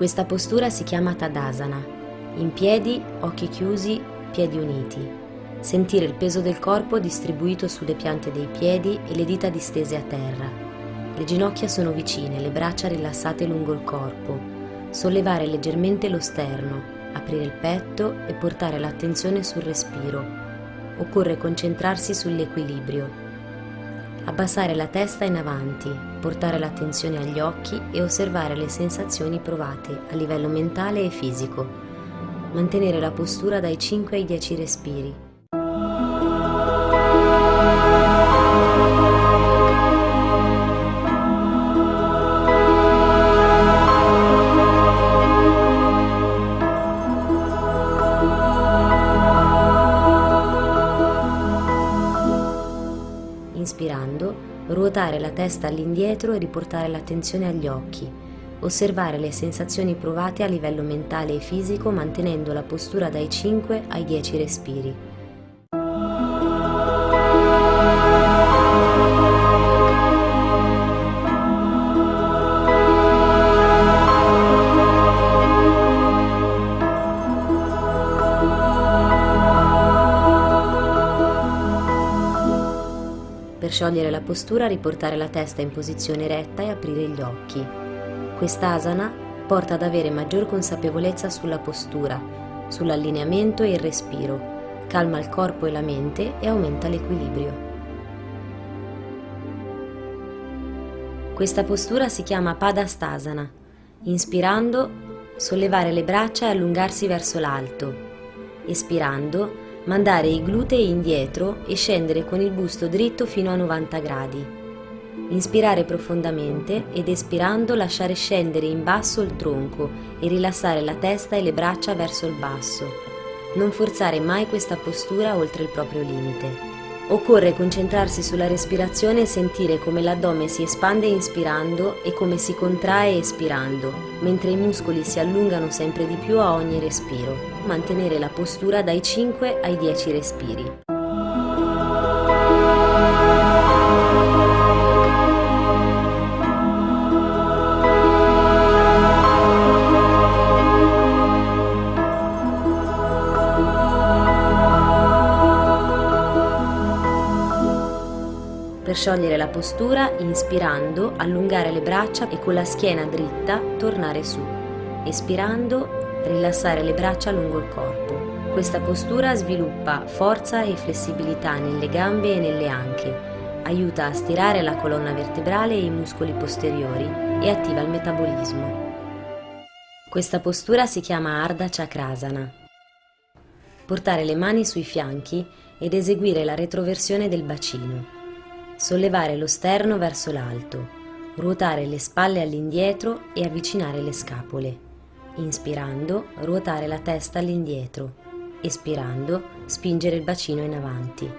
Questa postura si chiama Tadasana. In piedi, occhi chiusi, piedi uniti. Sentire il peso del corpo distribuito sulle piante dei piedi e le dita distese a terra. Le ginocchia sono vicine, le braccia rilassate lungo il corpo. Sollevare leggermente lo sterno, aprire il petto e portare l'attenzione sul respiro. Occorre concentrarsi sull'equilibrio. Abbassare la testa in avanti, portare l'attenzione agli occhi e osservare le sensazioni provate a livello mentale e fisico. Mantenere la postura dai 5 ai 10 respiri. Inspirando, ruotare la testa all'indietro e riportare l'attenzione agli occhi. Osservare le sensazioni provate a livello mentale e fisico mantenendo la postura dai 5 ai 10 respiri. Per sciogliere la postura, riportare la testa in posizione retta e aprire gli occhi. Quest'asana porta ad avere maggior consapevolezza sulla postura, sull'allineamento e il respiro, calma il corpo e la mente e aumenta l'equilibrio. Questa postura si chiama Padastasana. Inspirando, sollevare le braccia e allungarsi verso l'alto. Espirando, mandare i glutei indietro e scendere con il busto dritto fino a 90 gradi. Inspirare profondamente ed espirando lasciare scendere in basso il tronco e rilassare la testa e le braccia verso il basso. Non forzare mai questa postura oltre il proprio limite. Occorre concentrarsi sulla respirazione e sentire come l'addome si espande inspirando e come si contrae espirando, mentre i muscoli si allungano sempre di più a ogni respiro. Mantenere la postura dai 5 ai 10 respiri. Per sciogliere la postura, inspirando, allungare le braccia e con la schiena dritta tornare su. Espirando, rilassare le braccia lungo il corpo. Questa postura sviluppa forza e flessibilità nelle gambe e nelle anche, aiuta a stirare la colonna vertebrale e i muscoli posteriori e attiva il metabolismo. Questa postura si chiama Ardha Chakrasana. Portare le mani sui fianchi ed eseguire la retroversione del bacino. Sollevare lo sterno verso l'alto, ruotare le spalle all'indietro e avvicinare le scapole. Inspirando, ruotare la testa all'indietro. Espirando, spingere il bacino in avanti.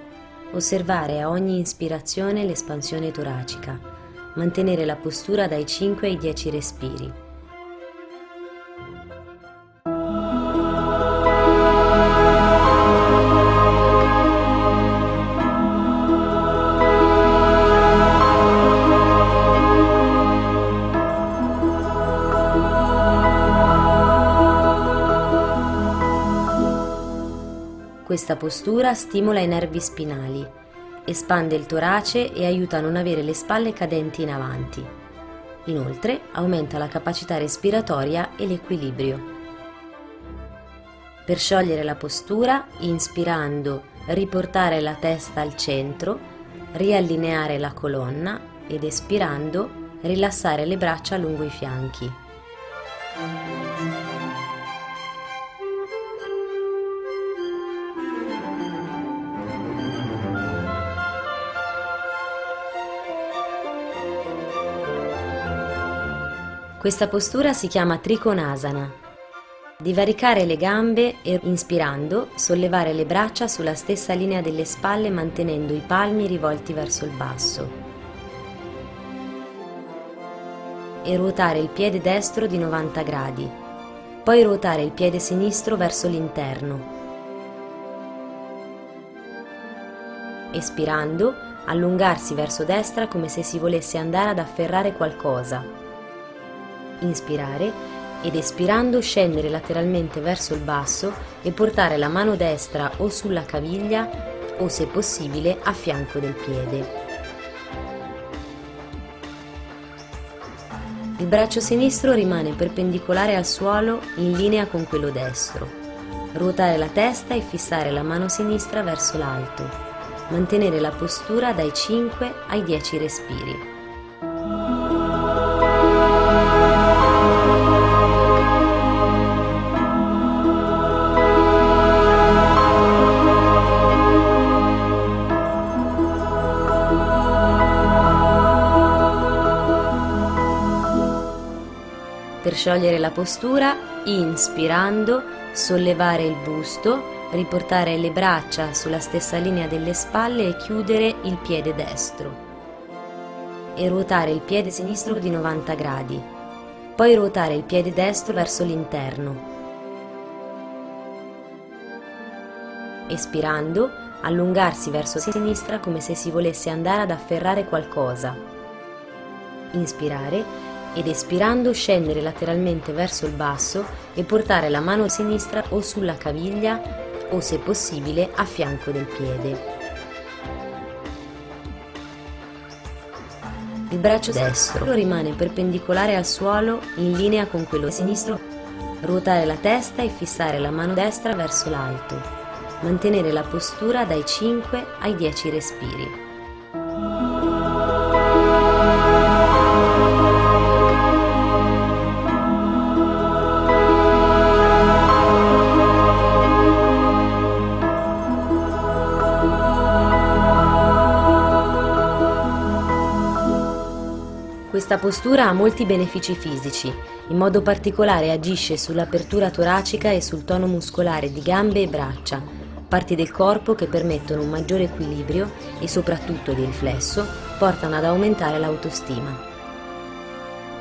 Osservare a ogni ispirazione l'espansione toracica. Mantenere la postura dai 5 ai 10 respiri. Questa postura stimola i nervi spinali, espande il torace e aiuta a non avere le spalle cadenti in avanti. Inoltre aumenta la capacità respiratoria e l'equilibrio. Per sciogliere la postura, inspirando, riportare la testa al centro, riallineare la colonna ed espirando, rilassare le braccia lungo i fianchi. Questa postura si chiama Trikonasana. Divaricare le gambe e, inspirando, sollevare le braccia sulla stessa linea delle spalle mantenendo i palmi rivolti verso il basso. E ruotare il piede destro di 90 gradi. Poi ruotare il piede sinistro verso l'interno. Espirando, allungarsi verso destra come se si volesse andare ad afferrare qualcosa. Inspirare ed espirando scendere lateralmente verso il basso e portare la mano destra o sulla caviglia o, se possibile, a fianco del piede. Il braccio sinistro rimane perpendicolare al suolo in linea con quello destro. Ruotare la testa e fissare la mano sinistra verso l'alto. Mantenere la postura dai 5 ai 10 respiri. Per sciogliere la postura, inspirando, sollevare il busto, riportare le braccia sulla stessa linea delle spalle e chiudere il piede destro. E ruotare il piede sinistro di 90 gradi. Poi ruotare il piede destro verso l'interno. Espirando, allungarsi verso sinistra come se si volesse andare ad afferrare qualcosa. Inspirare ed espirando scendere lateralmente verso il basso e portare la mano sinistra o sulla caviglia o, se possibile, a fianco del piede. Il braccio destro rimane perpendicolare al suolo in linea con quello sinistro. Ruotare la testa e fissare la mano destra verso l'alto. Mantenere la postura dai 5 ai 10 respiri. Questa postura ha molti benefici fisici, in modo particolare agisce sull'apertura toracica e sul tono muscolare di gambe e braccia, parti del corpo che permettono un maggiore equilibrio e soprattutto di riflesso portano ad aumentare l'autostima.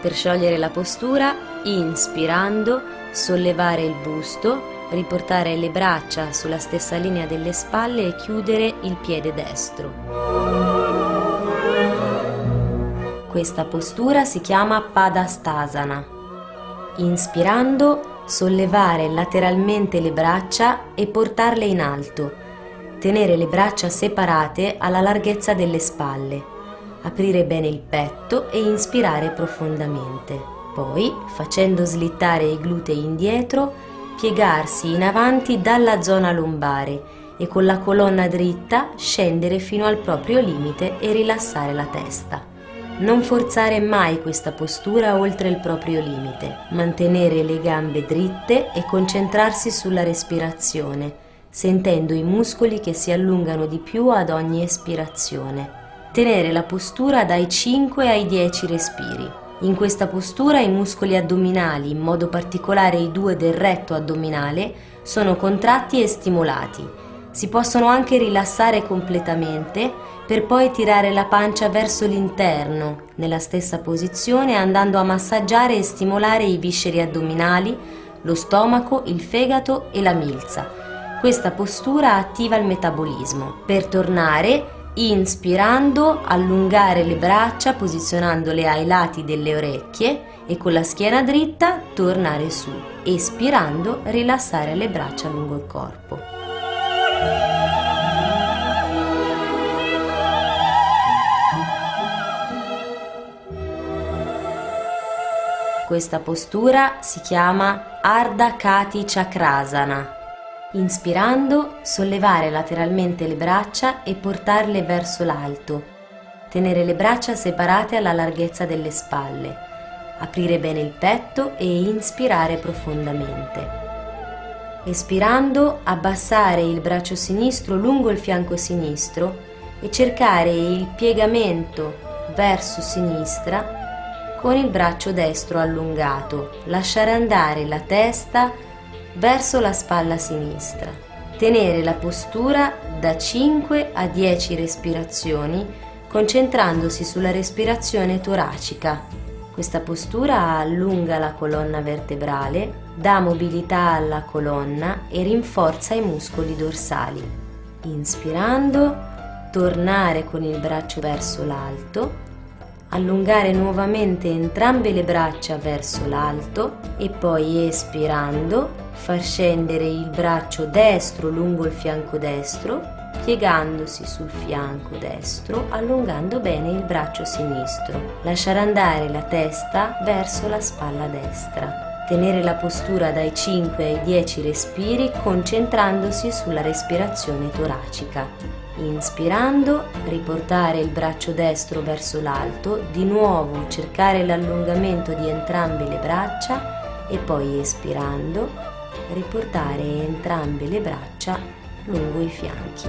Per sciogliere la postura, inspirando, sollevare il busto, riportare le braccia sulla stessa linea delle spalle e chiudere il piede destro. Questa postura si chiama Padastasana. Inspirando, sollevare lateralmente le braccia e portarle in alto. Tenere le braccia separate alla larghezza delle spalle. Aprire bene il petto e inspirare profondamente. Poi, facendo slittare i glutei indietro, piegarsi in avanti dalla zona lombare e con la colonna dritta scendere fino al proprio limite e rilassare la testa. Non forzare mai questa postura oltre il proprio limite, mantenere le gambe dritte e concentrarsi sulla respirazione, sentendo i muscoli che si allungano di più ad ogni espirazione. Tenere la postura dai 5 ai 10 respiri. In questa postura i muscoli addominali, in modo particolare i 2 del retto addominale, sono contratti e stimolati. Si possono anche rilassare completamente per poi tirare la pancia verso l'interno, nella stessa posizione, andando a massaggiare e stimolare i visceri addominali, lo stomaco, il fegato e la milza. Questa postura attiva il metabolismo. Per tornare, inspirando, allungare le braccia posizionandole ai lati delle orecchie e con la schiena dritta tornare su. Espirando, rilassare le braccia lungo il corpo. Questa postura si chiama Ardha Kati Chakrasana. Inspirando, sollevare lateralmente le braccia e portarle verso l'alto. Tenere le braccia separate alla larghezza delle spalle. Aprire bene il petto e inspirare profondamente. Espirando, abbassare il braccio sinistro lungo il fianco sinistro e cercare il piegamento verso sinistra con il braccio destro allungato, lasciare andare la testa verso la spalla sinistra. Tenere la postura da 5 a 10 respirazioni, concentrandosi sulla respirazione toracica. Questa postura allunga la colonna vertebrale, dà mobilità alla colonna e rinforza i muscoli dorsali. Inspirando, tornare con il braccio verso l'alto, Allungare nuovamente entrambe le braccia verso l'alto e poi espirando far scendere il braccio destro lungo il fianco destro, piegandosi sul fianco destro, allungando bene il braccio sinistro. Lasciare andare la testa verso la spalla destra. Tenere la postura dai 5 ai 10 respiri concentrandosi sulla respirazione toracica. Inspirando, riportare il braccio destro verso l'alto, di nuovo cercare l'allungamento di entrambe le braccia e poi espirando, riportare entrambe le braccia lungo i fianchi.